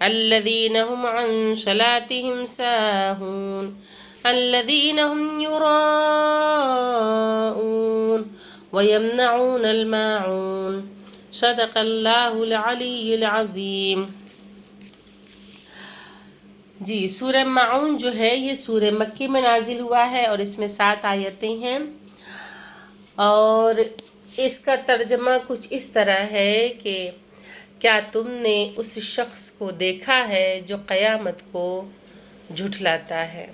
الذين هم عن صلاتهم ساهون الذين هم يراءون ويمنعون الماعون صدق الله العلی العظیم۔ جی، سورہ معون جو ہے یہ سورہ مکی میں نازل ہوا ہے، اور اس میں 7 آیتیں ہیں، اور اس کا ترجمہ کچھ اس طرح ہے کہ کیا تم نے اس شخص کو دیکھا ہے جو قیامت کو جھٹلاتا ہے؟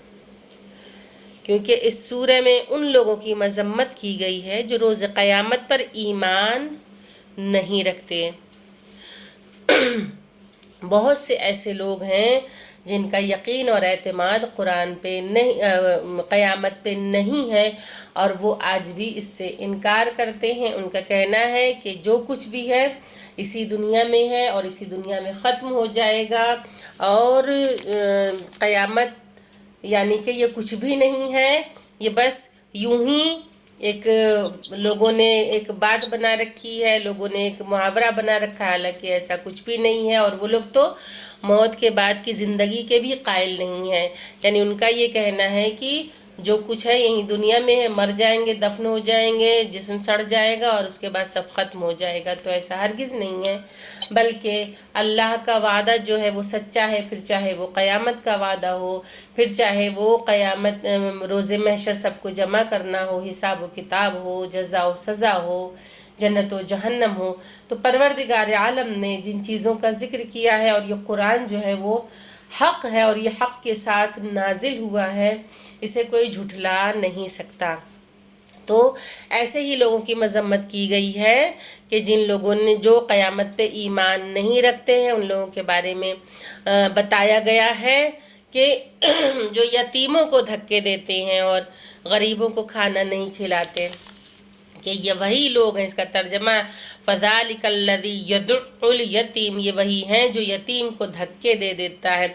کیونکہ اس سورہ میں ان لوگوں کی مذمت کی گئی ہے جو روز قیامت پر ایمان نہیں رکھتے۔ بہت سے ایسے لوگ ہیں جن کا یقین اور اعتماد قرآن پہ نہیں، قیامت پہ نہیں ہے، اور وہ آج بھی اس سے انکار کرتے ہیں۔ ان کا کہنا ہے کہ جو کچھ بھی ہے اسی دنیا میں ہے اور اسی دنیا میں ختم ہو جائے گا، اور قیامت یعنی کہ یہ کچھ بھی نہیں ہے، یہ بس یوں ہی ایک لوگوں نے ایک بات بنا رکھی ہے، لوگوں نے ایک محاورہ بنا رکھا ہے، حالانکہ ایسا کچھ بھی نہیں ہے۔ اور وہ لوگ تو موت کے بعد کی زندگی کے بھی قائل نہیں ہیں، یعنی ان کا یہ کہنا ہے کہ جو کچھ ہے یہیں دنیا میں ہے، مر جائیں گے، دفن ہو جائیں گے، جسم سڑ جائے گا اور اس کے بعد سب ختم ہو جائے گا۔ تو ایسا ہرگز نہیں ہے، بلکہ اللہ کا وعدہ جو ہے وہ سچا ہے، پھر چاہے وہ قیامت کا وعدہ ہو، پھر چاہے وہ قیامت روز محشر سب کو جمع کرنا ہو، حساب و کتاب ہو، جزا و سزا ہو، جنت و جہنم ہو۔ تو پروردگار عالم نے جن چیزوں کا ذکر کیا ہے، اور یہ قرآن جو ہے وہ حق ہے اور یہ حق کے ساتھ نازل ہوا ہے، اسے کوئی جھٹلا نہیں سکتا۔ تو ایسے ہی لوگوں کی مذمت کی گئی ہے کہ جن لوگوں نے جو قیامت پہ ایمان نہیں رکھتے ہیں، ان لوگوں کے بارے میں بتایا گیا ہے کہ جو یتیموں کو دھکے دیتے ہیں اور غریبوں کو کھانا نہیں کھلاتے، کہ یہ وہی لوگ ہیں۔ اس کا ترجمہ فَذَلِكَ الَّذِي يَدُعُّ الْيَتِيمَ، یہ وہی ہیں جو یتیم کو دھکے دے دیتا ہے۔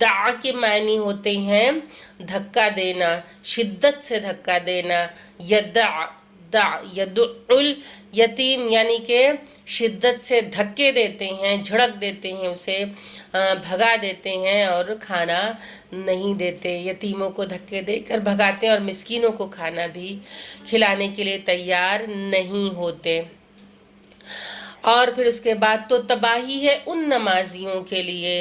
دع کے معنی ہوتے ہیں دھکا دینا، شدت سے دھکا دینا۔ یدع الیتیم یعنی کہ شدت سے دھکے دیتے ہیں، جھڑک دیتے ہیں، اسے بھگا دیتے ہیں اور کھانا نہیں دیتے۔ یتیموں کو دھکے دے کر بھگاتے ہیں اور مسکینوں کو کھانا بھی کھلانے کے لیے تیار نہیں ہوتے۔ اور پھر اس کے بعد تو تباہی ہے ان نمازیوں کے لیے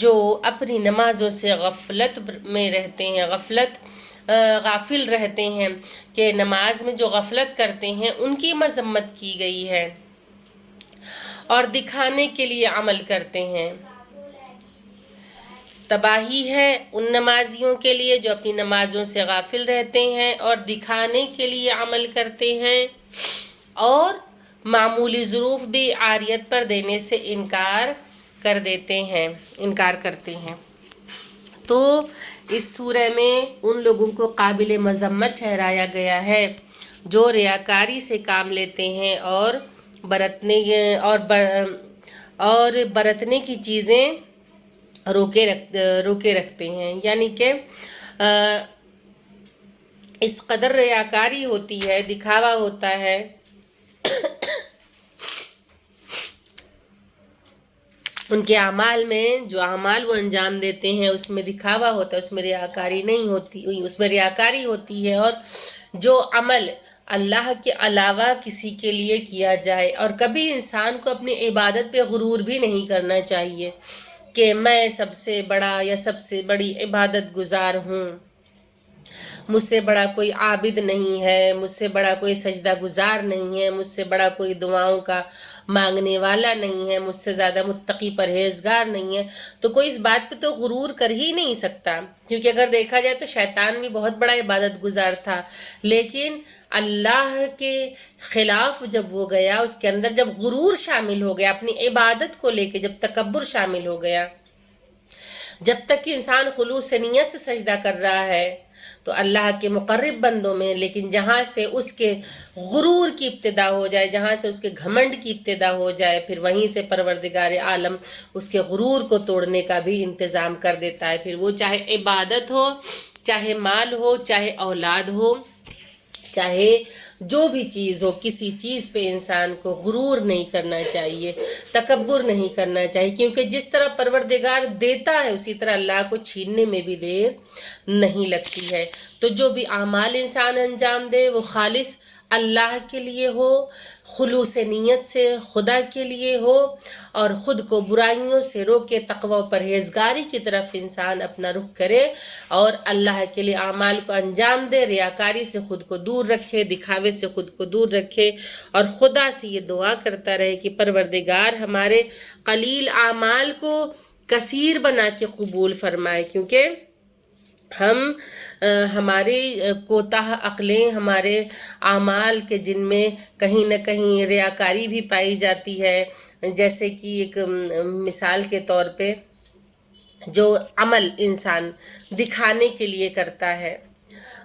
جو اپنی نمازوں سے غفلت میں رہتے ہیں، غافل رہتے ہیں، کہ نماز میں جو غفلت کرتے ہیں ان کی مذمت کی گئی ہے، اور دکھانے کے لیے عمل کرتے ہیں۔ تباہی ہے ان نمازیوں کے لیے جو اپنی نمازوں سے غافل رہتے ہیں اور دکھانے کے لیے عمل کرتے ہیں اور معمولی ظروف بھی عاریت پر دینے سے انکار کرتے ہیں۔ تو اس سورہ میں ان لوگوں کو قابل مذمت ٹھہرایا گیا ہے جو ریاکاری سے کام لیتے ہیں اور برتنے کی چیزیں روکے رکھتے ہیں، یعنی کہ اس قدر ریاکاری ہوتی ہے، دکھاوا ہوتا ہے ان کے اعمال میں، جو اعمال وہ انجام دیتے ہیں اس میں دکھاوا ہوتا ہے، اس میں ریاکاری نہیں ہوتی، اس میں ریاکاری ہوتی ہے۔ اور جو عمل اللہ کے علاوہ کسی کے لیے کیا جائے، اور کبھی انسان کو اپنی عبادت پہ غرور بھی نہیں کرنا چاہیے کہ میں سب سے بڑا یا سب سے بڑی عبادت گزار ہوں، مجھ سے بڑا کوئی عابد نہیں ہے، مجھ سے بڑا کوئی سجدہ گزار نہیں ہے، مجھ سے بڑا کوئی دعاؤں کا مانگنے والا نہیں ہے، مجھ سے زیادہ متقی پرہیزگار نہیں ہے۔ تو کوئی اس بات پہ تو غرور کر ہی نہیں سکتا، کیونکہ اگر دیکھا جائے تو شیطان بھی بہت بڑا عبادت گزار تھا، لیکن اللہ کے خلاف جب وہ گیا، اس کے اندر جب غرور شامل ہو گیا، اپنی عبادت کو لے کے جب تکبر شامل ہو گیا، جب تک کہ انسان خلوص نیت سے سجدہ کر رہا ہے تو اللہ کے مقرب بندوں میں، لیکن جہاں سے اس کے غرور کی ابتدا ہو جائے، جہاں سے اس کے گھمنڈ کی ابتدا ہو جائے، پھر وہیں سے پروردگار عالم اس کے غرور کو توڑنے کا بھی انتظام کر دیتا ہے۔ پھر وہ چاہے عبادت ہو، چاہے مال ہو، چاہے اولاد ہو، چاہے جو بھی چیز ہو، کسی چیز پہ انسان کو غرور نہیں کرنا چاہیے، تکبر نہیں کرنا چاہیے، کیونکہ جس طرح پروردگار دیتا ہے اسی طرح اللہ کو چھیننے میں بھی دیر نہیں لگتی ہے۔ تو جو بھی اعمال انسان انجام دے وہ خالص اللہ کے لیے ہو، خلوص نیت سے خدا کے لیے ہو، اور خود کو برائیوں سے روکے، تقوی و پرہیزگاری کی طرف انسان اپنا رخ کرے اور اللہ کے لیے اعمال کو انجام دے، ریاکاری سے خود کو دور رکھے، دکھاوے سے خود کو دور رکھے، اور خدا سے یہ دعا کرتا رہے کہ پروردگار ہمارے قلیل اعمال کو کثیر بنا کے قبول فرمائے، کیونکہ ہماری کوتاہ عقلیں، ہمارے اعمال کے جن میں کہیں نہ کہیں ریاکاری بھی پائی جاتی ہے، جیسے کہ ایک مثال کے طور پہ جو عمل انسان دکھانے کے لیے کرتا ہے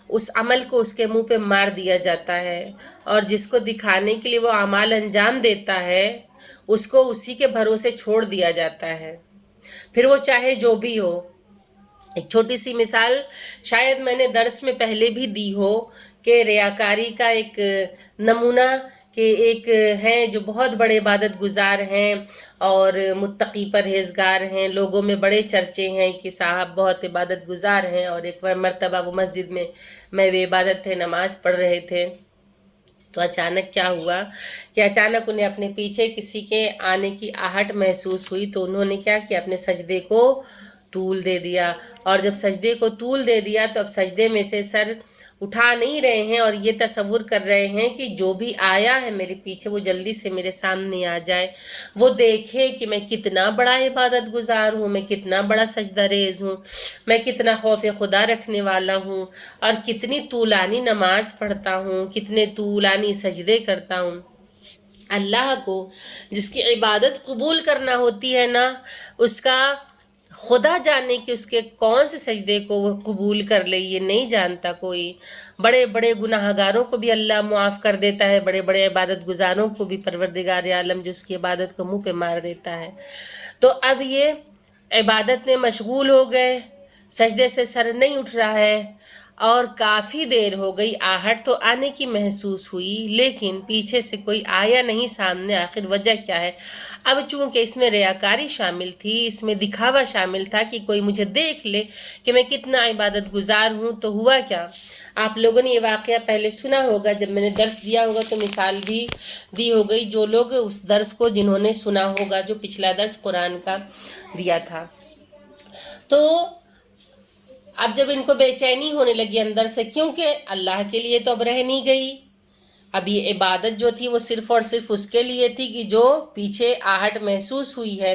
اس عمل کو اس کے منہ پہ مار دیا جاتا ہے، اور جس کو دکھانے کے لیے وہ اعمال انجام دیتا ہے اس کو اسی کے بھروسے چھوڑ دیا جاتا ہے، پھر وہ چاہے جو بھی ہو۔ ایک چھوٹی سی مثال شاید میں نے درس میں پہلے بھی دی ہو کہ ریاکاری کا ایک نمونہ، کہ ایک ہیں جو بہت بڑے عبادت گزار ہیں اور متقی پرہیزگار ہیں، لوگوں میں بڑے چرچے ہیں کہ صاحب بہت عبادت گزار ہیں، اور ایک مرتبہ وہ مسجد میں وہ عبادت تھے، نماز پڑھ رہے تھے، تو اچانک کیا ہوا کہ اچانک انہیں اپنے پیچھے کسی کے آنے کی آہٹ محسوس ہوئی، تو انہوں نے کیا کیا، اپنے سجدے کو طول دے دیا، اور جب سجدے کو طول دے دیا تو اب سجدے میں سے سر اٹھا نہیں رہے ہیں اور یہ تصور کر رہے ہیں کہ جو بھی آیا ہے میرے پیچھے وہ جلدی سے میرے سامنے آ جائے، وہ دیکھے کہ میں کتنا بڑا عبادت گزار ہوں، میں کتنا بڑا سجدہ ریز ہوں، میں کتنا خوف خدا رکھنے والا ہوں، اور کتنی طولانی نماز پڑھتا ہوں، کتنے طولانی سجدے کرتا ہوں۔ اللہ کو جس کی عبادت قبول کرنا ہوتی ہے نا، اس کا خدا جانے کہ اس کے کون سے سجدے کو وہ قبول کر لے، یہ نہیں جانتا کوئی۔ بڑے بڑے گناہ گاروں کو بھی اللہ معاف کر دیتا ہے، بڑے بڑے عبادت گزاروں کو بھی پروردگار عالم جو اس کی عبادت کو منہ پہ مار دیتا ہے۔ تو اب یہ عبادت میں مشغول ہو گئے، سجدے سے سر نہیں اٹھ رہا ہے، اور کافی دیر ہو گئی، آہٹ تو آنے کی محسوس ہوئی لیکن پیچھے سے کوئی آیا نہیں سامنے، آخر وجہ کیا ہے؟ اب چونکہ اس میں ریاکاری شامل تھی، اس میں دکھاوا شامل تھا کہ کوئی مجھے دیکھ لے کہ میں کتنا عبادت گزار ہوں، تو ہوا کیا؟ آپ لوگوں نے یہ واقعہ پہلے سنا ہوگا، جب میں نے درس دیا ہوگا تو مثال بھی دی ہو گئی، جو لوگ اس درس کو جنہوں نے سنا ہوگا، جو پچھلا درس قرآن کا دیا تھا۔ تو اب جب ان کو بے چینی ہونے لگی اندر سے، کیونکہ اللہ کے لیے تو اب رہ نہیں گئی، اب یہ عبادت جو تھی وہ صرف اور صرف اس کے لیے تھی کہ جو پیچھے آہٹ محسوس ہوئی ہے۔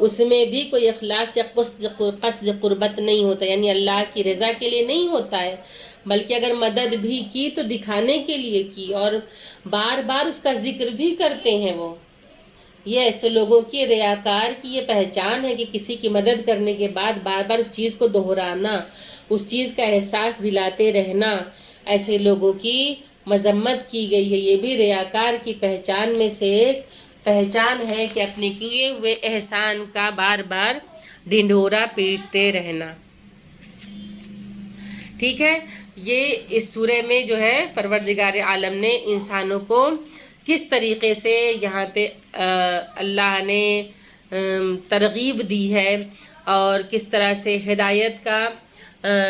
اس میں بھی کوئی اخلاص یا قصد قربت نہیں ہوتا، یعنی اللہ کی رضا کے لیے نہیں ہوتا ہے، بلکہ اگر مدد بھی کی تو دکھانے کے لیے کی، اور بار بار اس کا ذکر بھی کرتے ہیں وہ۔ یہ ایسے لوگوں کی ریاکار کی یہ پہچان ہے کہ کسی کی مدد کرنے کے بعد بار بار اس چیز کو دہرانا، اس چیز کا احساس دلاتے رہنا، ایسے لوگوں کی مذمت کی گئی ہے۔ یہ بھی ریاکار کی پہچان میں سے ایک پہچان ہے کہ اپنے کیے ہوئے احسان کا بار بار ڈھنڈورا پیٹتے رہنا۔ ٹھیک ہے، یہ اس سورہ میں جو ہے پروردگار عالم نے انسانوں کو کس طریقے سے یہاں پہ اللہ نے ترغیب دی ہے، اور کس طرح سے ہدایت کا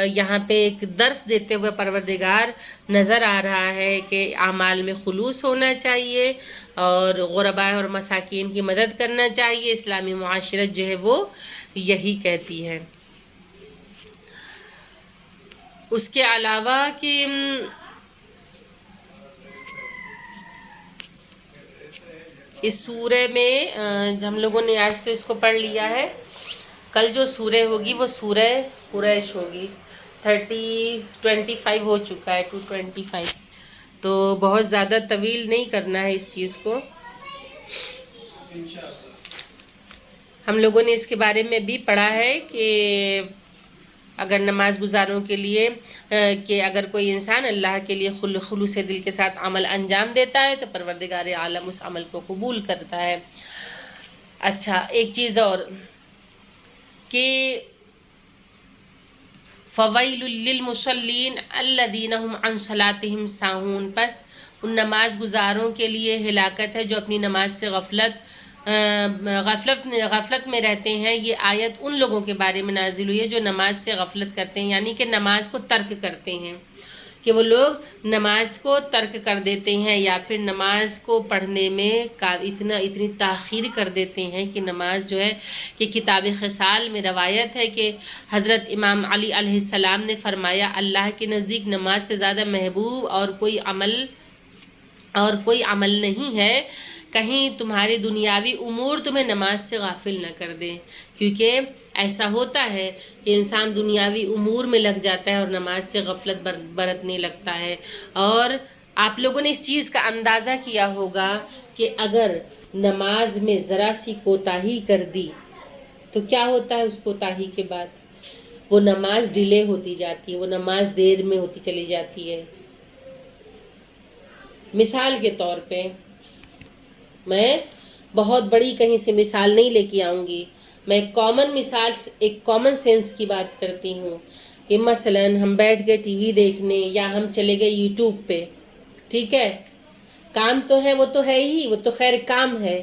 یہاں پہ ایک درس دیتے ہوئے پروردگار نظر آ رہا ہے کہ اعمال میں خلوص ہونا چاہیے، اور غرباء اور مساکین کی مدد کرنا چاہیے۔ اسلامی معاشرت جو ہے وہ یہی کہتی ہے۔ اس کے علاوہ کہ اس سورہ میں ہم لوگوں نے آج تو اس کو پڑھ لیا ہے، کل جو سورہ ہوگی وہ سورہ قریش ہوگی۔ 25 ہو چکا ہے، 225، تو بہت زیادہ طویل نہیں کرنا ہے اس چیز کو۔ ہم لوگوں نے اس کے بارے میں بھی پڑھا ہے کہ اگر نماز گزاروں کے لیے کہ اگر کوئی انسان اللہ کے لیے خلوص دل کے ساتھ عمل انجام دیتا ہے تو پروردگار عالم اس عمل کو قبول کرتا ہے۔ اچھا، ایک چیز اور کہ فویل للمصلین الذین هم عن صلاتهم ساہون، پس ان نماز گزاروں کے لیے ہلاکت ہے جو اپنی نماز سے غفلت میں رہتے ہیں۔ یہ آیت ان لوگوں کے بارے میں نازل ہوئی ہے جو نماز سے غفلت کرتے ہیں، یعنی کہ نماز کو ترک کرتے ہیں، کہ وہ لوگ نماز کو ترک کر دیتے ہیں یا پھر نماز کو پڑھنے میں اتنی تاخیر کر دیتے ہیں کہ نماز جو ہے کہ کتاب خصال میں روایت ہے کہ حضرت امام علی علیہ السلام نے فرمایا اللہ کے نزدیک نماز سے زیادہ محبوب اور کوئی عمل نہیں ہے، کہیں تمہارے دنیاوی امور تمہیں نماز سے غافل نہ کر دے، کیونکہ ایسا ہوتا ہے کہ انسان دنیاوی امور میں لگ جاتا ہے اور نماز سے غفلت برتنے لگتا ہے۔ اور آپ لوگوں نے اس چیز کا اندازہ کیا ہوگا کہ اگر نماز میں ذرا سی کوتاہی کر دی تو کیا ہوتا ہے، اس کوتاہی کے بعد وہ نماز ڈیلے ہوتی جاتی ہے، وہ نماز دیر میں ہوتی چلی جاتی ہے۔ مثال کے طور پہ میں بہت بڑی کہیں سے مثال نہیں لے کے آؤں گی، میں ایک کامن سینس کی بات کرتی ہوں کہ مثلا ہم بیٹھ گئے ٹی وی دیکھنے یا ہم چلے گئے یوٹیوب پہ، ٹھیک ہے، کام تو ہے، وہ تو ہے ہی، وہ تو خیر کام ہے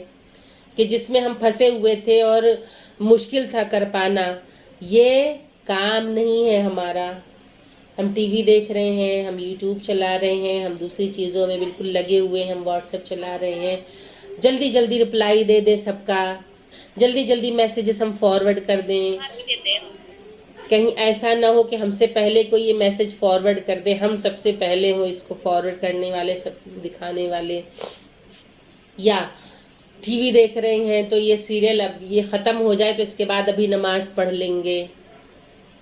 کہ جس میں ہم پھنسے ہوئے تھے اور مشکل تھا کر پانا، یہ کام نہیں ہے ہمارا۔ ہم ٹی وی دیکھ رہے ہیں، ہم یوٹیوب چلا رہے ہیں، ہم دوسری چیزوں میں بالکل لگے ہوئے ہیں، ہم واٹس ایپ چلا رہے ہیں، جلدی جلدی رپلائی دے دیں سب کا، جلدی جلدی میسیجز ہم فارورڈ کر دیں، کہیں ایسا نہ ہو کہ ہم سے پہلے کوئی یہ میسیج فارورڈ کر دے، ہم سب سے پہلے ہوں اس کو فارورڈ کرنے والے، سب دکھانے والے۔ یا ٹی وی دیکھ رہے ہیں تو یہ سیریل اب یہ ختم ہو جائے تو اس کے بعد ابھی نماز پڑھ لیں گے،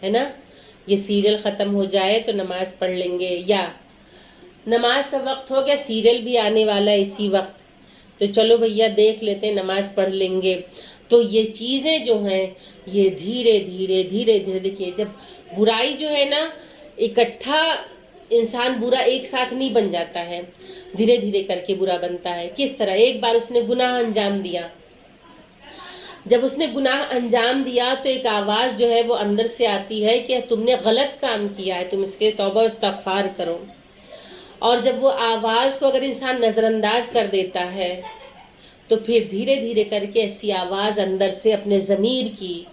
ہے نا، یہ سیریل ختم ہو جائے تو نماز پڑھ لیں گے، یا نماز کا وقت ہو گیا، سیریل بھی آنے والا ہے اسی وقت تو چلو بھیا دیکھ لیتے ہیں، نماز پڑھ لیں گے۔ تو یہ چیزیں جو ہیں یہ دھیرے دھیرے دیکھیے، جب برائی جو ہے نا اکٹھا انسان برا ایک ساتھ نہیں بن جاتا ہے، دھیرے دھیرے کر کے برا بنتا ہے۔ کس طرح، ایک بار اس نے گناہ انجام دیا، جب اس نے گناہ انجام دیا تو ایک آواز جو ہے وہ اندر سے آتی ہے کہ تم نے غلط کام کیا ہے، تم اس کے توبہ و استغفار کرو۔ اور جب وہ آواز کو اگر انسان نظر انداز کر دیتا ہے تو پھر دھیرے دھیرے کر کے ایسی آواز اندر سے اپنے ضمیر کی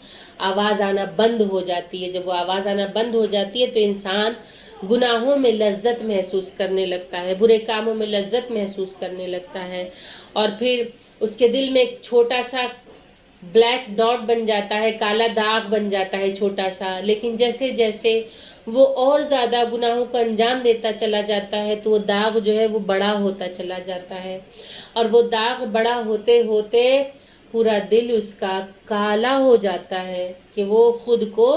آواز آنا بند ہو جاتی ہے۔ جب وہ آواز آنا بند ہو جاتی ہے تو انسان گناہوں میں لذت محسوس کرنے لگتا ہے، برے کاموں میں لذت محسوس کرنے لگتا ہے، اور پھر اس کے دل میں ایک چھوٹا سا بلیک ڈاٹ بن جاتا ہے، کالا داغ بن جاتا ہے چھوٹا سا، لیکن جیسے جیسے وہ اور زیادہ گناہوں کو انجام دیتا چلا جاتا ہے تو وہ داغ جو ہے وہ بڑا ہوتا چلا جاتا ہے، اور وہ داغ بڑا ہوتے ہوتے پورا دل اس کا کالا ہو جاتا ہے کہ وہ خود کو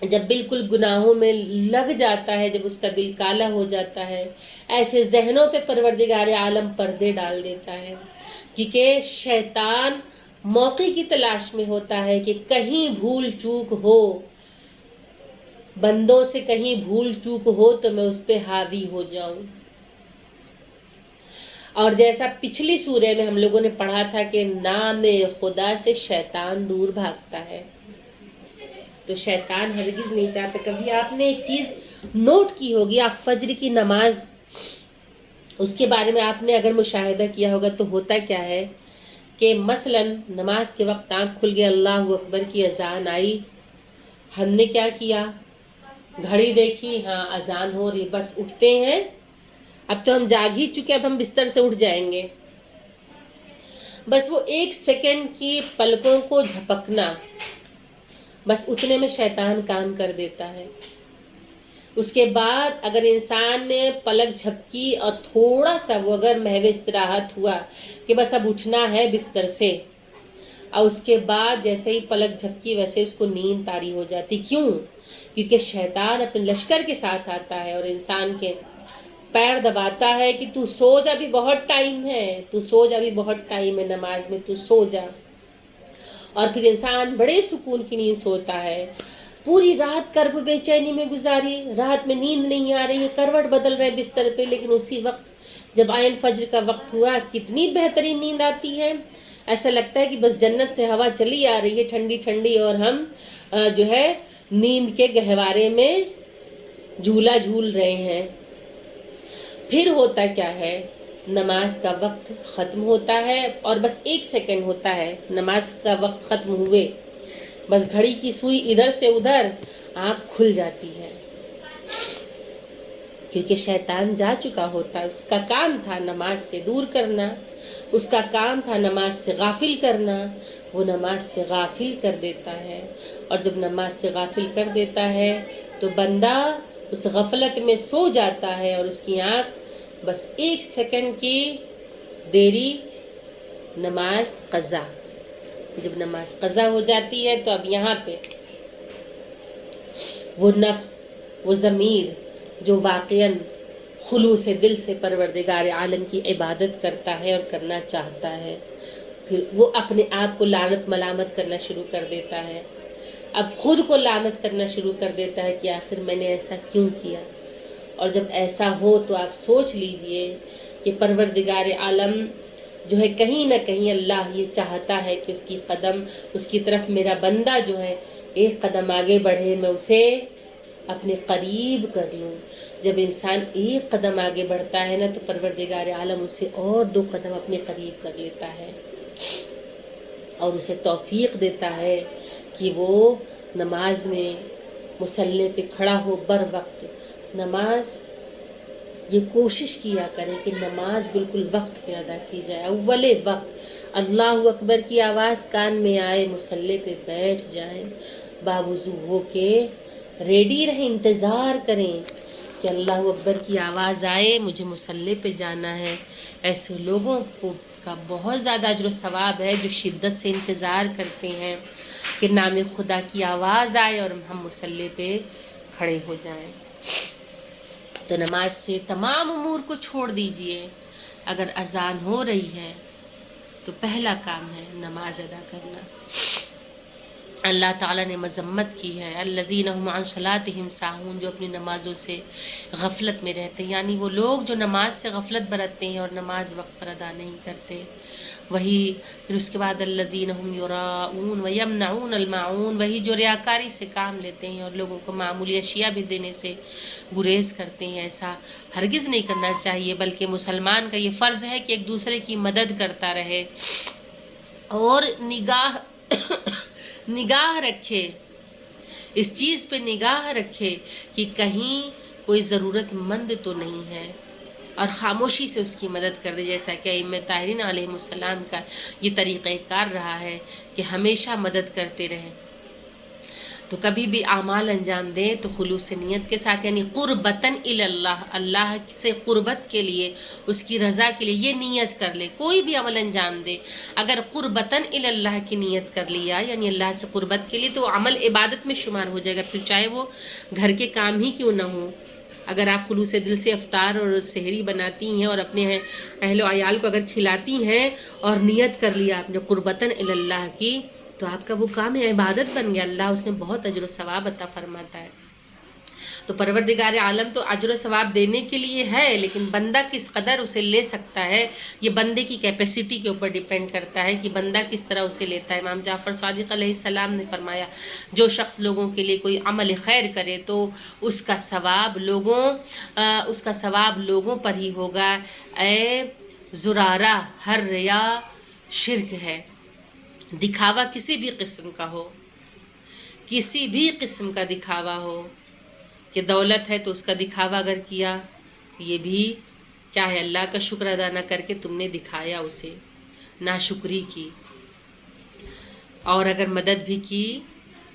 جب بالکل گناہوں میں لگ جاتا ہے، جب اس کا دل کالا ہو جاتا ہے، ایسے ذہنوں پہ پروردگار عالم پردے ڈال دیتا ہے، کیونکہ شیطان موقع کی تلاش میں ہوتا ہے کہ کہیں بھول چوک ہو، بندوں سے کہیں بھول چوک ہو تو میں اس پہ حاوی ہو جاؤں۔ اور جیسا پچھلی سورہ میں ہم لوگوں نے پڑھا تھا کہ نام خدا سے شیطان دور بھاگتا ہے، تو شیطان ہرگز نہیں چاہتا۔ کبھی آپ نے ایک چیز نوٹ کی ہوگی، آپ فجر کی نماز، اس کے بارے میں آپ نے اگر مشاہدہ کیا ہوگا تو ہوتا کیا ہے کہ مثلا نماز کے وقت آنکھ کھل گیا، اللہ اکبر کی اذان آئی، ہم نے کیا کیا، گھڑی دیکھی، ہاں اذان ہو رہی، بس اٹھتے ہیں، اب تو ہم جاگ ہی چکے، اب ہم بستر سے اٹھ جائیں گے، بس وہ 1 سیکنڈ کی پلکوں کو جھپکنا، بس اتنے میں شیطان کام کر دیتا ہے۔ اس کے بعد اگر انسان نے پلک جھپکی اور تھوڑا سا وہ اگر محو استراحت ہوا کہ بس اب اٹھنا ہے بستر سے، اور اس کے بعد جیسے ہی پلک جھپکی ویسے اس کو نیند طاری ہو جاتی۔ کیوں؟ کیونکہ شیطان اپنے لشکر کے ساتھ آتا ہے اور انسان کے پیر دباتا ہے کہ تو سو جا، بھی بہت ٹائم ہے، تو سو جا، بھی بہت ٹائم ہے نماز میں، تو سو جا۔ اور پھر انسان بڑے سکون کی نیند سوتا ہے، پوری رات کرب بے چینی میں گزاری، رات میں نیند نہیں آ رہی ہے، کروٹ بدل رہے بستر پہ، لیکن اسی وقت جب عین فجر کا وقت ہوا کتنی بہترین نیند آتی ہے، ایسا لگتا ہے کہ بس جنت سے ہوا چلی آ رہی ہے ٹھنڈی ٹھنڈی، اور ہم جو ہے نیند کے گہوارے میں جھولا جھول رہے ہیں۔ پھر ہوتا کیا ہے، نماز کا وقت ختم ہوتا ہے اور بس 1 سیکنڈ ہوتا ہے نماز کا وقت ختم ہوئے، بس گھڑی کی سوئی ادھر سے ادھر، آنکھ کھل جاتی ہے، کیونکہ شیطان جا چکا ہوتا ہے۔ اس کا کام تھا نماز سے دور کرنا، اس کا کام تھا نماز سے غافل کرنا، وہ نماز سے غافل کر دیتا ہے، اور جب نماز سے غافل کر دیتا ہے تو بندہ اس غفلت میں سو جاتا ہے، اور اس کی آنکھ بس 1 سیکنڈ کی دیری، نماز قضا۔ جب نماز قضا ہو جاتی ہے تو اب یہاں پہ وہ نفس، وہ ضمیر جو واقعاً خلوص دل سے پروردگار عالم کی عبادت کرتا ہے اور کرنا چاہتا ہے، پھر وہ اپنے آپ کو لعنت ملامت کرنا شروع کر دیتا ہے، اب خود کو لعنت کرنا شروع کر دیتا ہے کہ آخر میں نے ایسا کیوں کیا۔ اور جب ایسا ہو تو آپ سوچ لیجئے کہ پروردگار عالم جو ہے کہیں نہ کہیں اللہ یہ چاہتا ہے کہ اس کی قدم، اس کی طرف میرا بندہ جو ہے 1 قدم آگے بڑھے، میں اسے اپنے قریب کر لوں۔ جب انسان 1 قدم آگے بڑھتا ہے نا تو پروردگار عالم اسے اور 2 قدم اپنے قریب کر لیتا ہے، اور اسے توفیق دیتا ہے کہ وہ نماز میں مصلی پہ کھڑا ہو بر وقت۔ نماز یہ کوشش کیا کریں کہ نماز بالکل وقت پہ ادا کی جائے، اول وقت اللہ اکبر کی آواز کان میں آئے، مصلی پہ بیٹھ جائیں، باوضو ہو کے ریڈی رہیں، انتظار کریں کہ اللہ اکبر کی آواز آئے، مجھے مصلی پہ جانا ہے۔ ایسے لوگوں کو کا بہت زیادہ اجر و ثواب ہے جو شدت سے انتظار کرتے ہیں کہ نام خدا کی آواز آئے اور ہم مصلی پہ کھڑے ہو جائیں۔ تو نماز سے تمام امور کو چھوڑ دیجئے، اگر اذان ہو رہی ہے تو پہلا کام ہے نماز ادا کرنا۔ اللہ تعالیٰ نے مذمت کی ہے، الذین هم عن صلاتهم ساہون، جو اپنی نمازوں سے غفلت میں رہتے ہیں، یعنی وہ لوگ جو نماز سے غفلت برتتے ہیں اور نماز وقت پر ادا نہیں کرتے۔ وہی پھر اس کے بعد الذین هم یراؤون ویمنعون الماعون، وہی جو ریاکاری سے کام لیتے ہیں اور لوگوں کو معمولی اشیاء بھی دینے سے گریز کرتے ہیں۔ ایسا ہرگز نہیں کرنا چاہیے، بلکہ مسلمان کا یہ فرض ہے کہ ایک دوسرے کی مدد کرتا رہے اور نگاہ رکھے، اس چیز پہ نگاہ رکھے کہ کہیں کوئی ضرورت مند تو نہیں ہے، اور خاموشی سے اس کی مدد کر دے، جیسا کہ ائمہ طاہرین علیہ السلام کا یہ طریقہ کار رہا ہے کہ ہمیشہ مدد کرتے رہے۔ تو کبھی بھی اعمال انجام دیں تو خلوص نیت کے ساتھ، یعنی قربتاً اللہ، اللہ سے قربت کے لیے، اس کی رضا کے لیے یہ نیت کر لے۔ کوئی بھی عمل انجام دے اگر قربتاً اللہ کی نیت کر لیا، یعنی اللہ سے قربت کے لیے، تو وہ عمل عبادت میں شمار ہو جائے گا، پھر چاہے وہ گھر کے کام ہی کیوں نہ ہو۔ اگر آپ خلوص دل سے افطار اور سحری بناتی ہیں اور اپنے اہل و عیال کو اگر کھلاتی ہیں اور نیت کر لیا آپ نے قربتاً اللہ کی، تو آپ کا وہ کام عبادت بن گیا، اللہ اس میں بہت اجر و ثواب عطا فرماتا ہے۔ تو پروردگار عالم تو اجر و ثواب دینے کے لیے ہے، لیکن بندہ کس قدر اسے لے سکتا ہے یہ بندے کی کیپیسٹی کے اوپر ڈیپینڈ کرتا ہے کہ بندہ کس طرح اسے لیتا ہے۔ امام جعفر صادق علیہ السلام نے فرمایا جو شخص لوگوں کے لیے کوئی عمل خیر کرے تو اس کا ثواب لوگوں پر ہی ہوگا۔ اے زرارہ، ہر ریا شرک ہے، دکھاوا کسی بھی قسم کا ہو، کسی بھی قسم کا دکھاوا ہو، کہ دولت ہے تو اس کا دکھاوا اگر کیا، یہ بھی کیا ہے، اللہ کا شکر ادا نہ کر کے تم نے دکھایا، اسے ناشکری کی۔ اور اگر مدد بھی کی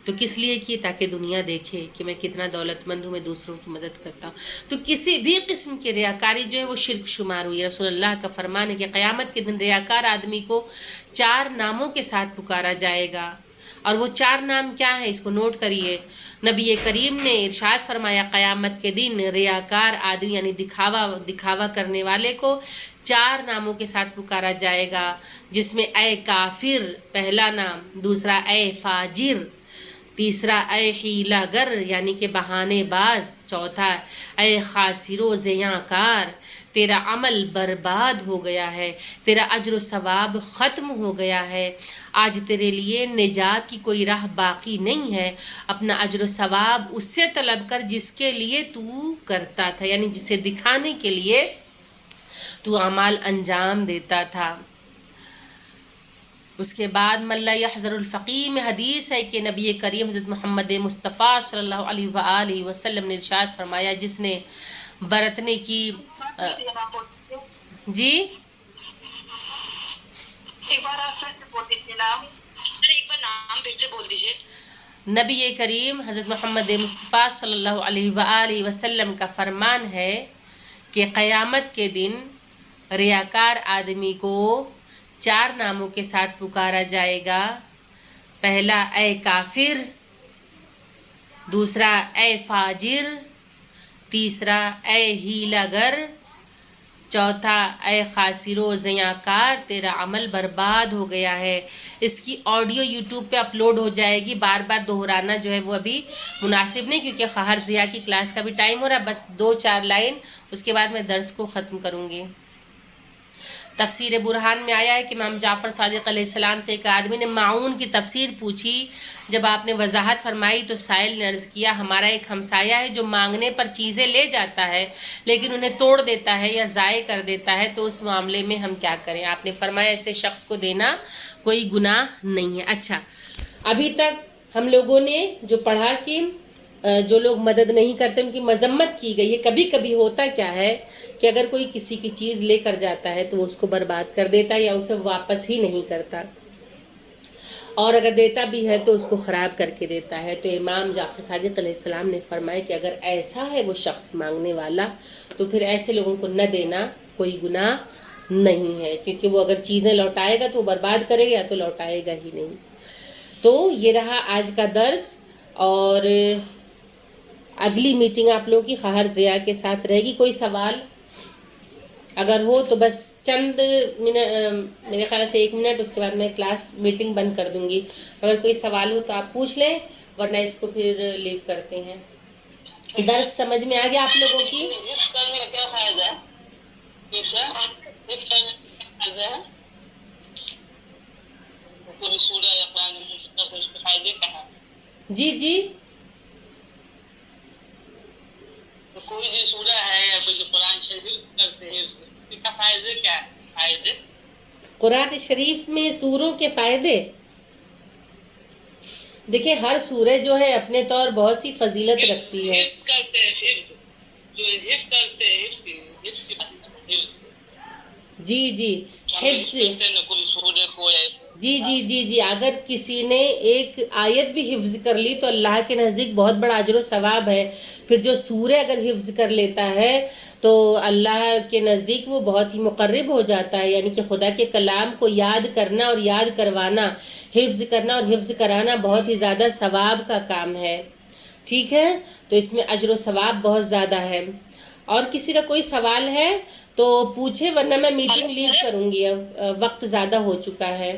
تو کس لیے کی؟ تاکہ دنیا دیکھے کہ میں کتنا دولت مند ہوں، میں دوسروں کی مدد کرتا ہوں۔ تو کسی بھی قسم کی ریاکاری جو ہے وہ شرک شمار ہوئی۔ رسول اللہ کا فرمان ہے کہ قیامت کے دن ریاکار آدمی کو 4 ناموں کے ساتھ پکارا جائے گا، اور وہ 4 نام کیا ہیں اس کو نوٹ کریے۔ نبی کریم نے ارشاد فرمایا قیامت کے دن ریاکار آدمی یعنی دکھاوا کرنے والے کو 4 ناموں کے ساتھ پکارا جائے گا، جس میں اے کافر پہلا نام، دوسرا اے فاجر، تیسرا اے حیلہ گر یعنی کہ بہانے باز، چوتھا اے خاسر و زیاں کار، تیرا عمل برباد ہو گیا ہے، تیرا اجر و ثواب ختم ہو گیا ہے، آج تیرے لیے نجات کی کوئی راہ باقی نہیں ہے، اپنا اجر و ثواب اس سے طلب کر جس کے لیے تو کرتا تھا، یعنی جسے دکھانے کے لیے تو اعمال انجام دیتا تھا۔ اس کے بعد من لا یحذر الفقیر میں حدیث ہے کہ نبی کریم حضرت محمد مصطفیٰ صلی اللہ علیہ وآلہ وسلم نے ارشاد فرمایا جس نے برتنے کی جی ایک بار نام پھر سے بول دیجیے۔ نبی کریم حضرت محمد مصطفیٰ صلی اللہ علیہ وآلہ وسلم کا فرمان ہے کہ قیامت کے دن ریاکار آدمی کو 4 ناموں کے ساتھ پکارا جائے گا۔ پہلا اے کافر، دوسرا اے فاجر، تیسرا اے ہیلہ گر، چوتھا اے خاسر و زیاں کار، تیرا عمل برباد ہو گیا ہے۔ اس کی آڈیو یوٹیوب پہ اپلوڈ ہو جائے گی، بار بار دہرانا جو ہے وہ ابھی مناسب نہیں، کیونکہ خواہر ضیاء کی کلاس کا بھی ٹائم ہو رہا ہے، بس 2-4 لائن اس کے بعد میں درس کو ختم کروں گی۔ تفسیر برہان میں آیا ہے کہ امام جعفر صادق علیہ السلام سے ایک آدمی نے معون کی تفسیر پوچھی، جب آپ نے وضاحت فرمائی تو سائل نے عرض کیا ہمارا ایک ہمسایہ ہے جو مانگنے پر چیزیں لے جاتا ہے لیکن انہیں توڑ دیتا ہے یا ضائع کر دیتا ہے، تو اس معاملے میں ہم کیا کریں؟ آپ نے فرمایا ایسے شخص کو دینا کوئی گناہ نہیں ہے۔ اچھا، ابھی تک ہم لوگوں نے جو پڑھا کہ جو لوگ مدد نہیں کرتے ان کی مذمت کی گئی ہے۔ کبھی کبھی ہوتا کیا ہے کہ اگر کوئی کسی کی چیز لے کر جاتا ہے تو وہ اس کو برباد کر دیتا ہے یا اسے واپس ہی نہیں کرتا، اور اگر دیتا بھی ہے تو اس کو خراب کر کے دیتا ہے۔ تو امام جعفر صادق علیہ السلام نے فرمایا کہ اگر ایسا ہے وہ شخص مانگنے والا تو پھر ایسے لوگوں کو نہ دینا کوئی گناہ نہیں ہے، کیونکہ وہ اگر چیزیں لوٹائے گا تو وہ برباد کرے گا یا تو لوٹائے گا ہی نہیں۔ تو یہ رہا آج کا درس، اور اگلی میٹنگ آپ لوگوں کی خواہر ضیاء کے ساتھ رہے گی۔ کوئی سوال اگر ہو تو بس چند منٹ، میرے خیال سے 1 منٹ، اس کے بعد میں کلاس میٹنگ بند کر دوں گی۔ اگر کوئی سوال ہو تو آپ پوچھ لیں، ورنہ اس کو پھر لیو کرتے ہیں۔ درس سمجھ میں آ گیا آپ لوگوں کی؟ جی جی، کوئی جو سورہ ہے یا کوئی جو قرآن شریف کرتے ہیں اس کا فائدے کیا ہے؟ فائدے قرآن شریف میں سوروں کے فائدے دیکھیں، ہر سورہ جو ہے اپنے طور بہت سی فضیلت رکھتی ہے۔ جی جی، حفظ، جی جی جی جی، اگر کسی نے ایک آیت بھی حفظ کر لی تو اللہ کے نزدیک بہت بڑا اجر و ثواب ہے. پھر جو سورہ اگر حفظ کر لیتا ہے تو اللہ کے نزدیک وہ بہت ہی مقرب ہو جاتا ہے. یعنی کہ خدا کے کلام کو یاد کرنا اور یاد کروانا، حفظ کرنا اور حفظ کرانا بہت ہی زیادہ ثواب کا کام ہے. ٹھیک ہے، تو اس میں اجر و ثواب بہت زیادہ ہے. اور کسی کا کوئی سوال ہے تو پوچھے، ورنہ میں میٹنگ لیو کروں گی، اب وقت زیادہ ہو چکا ہے.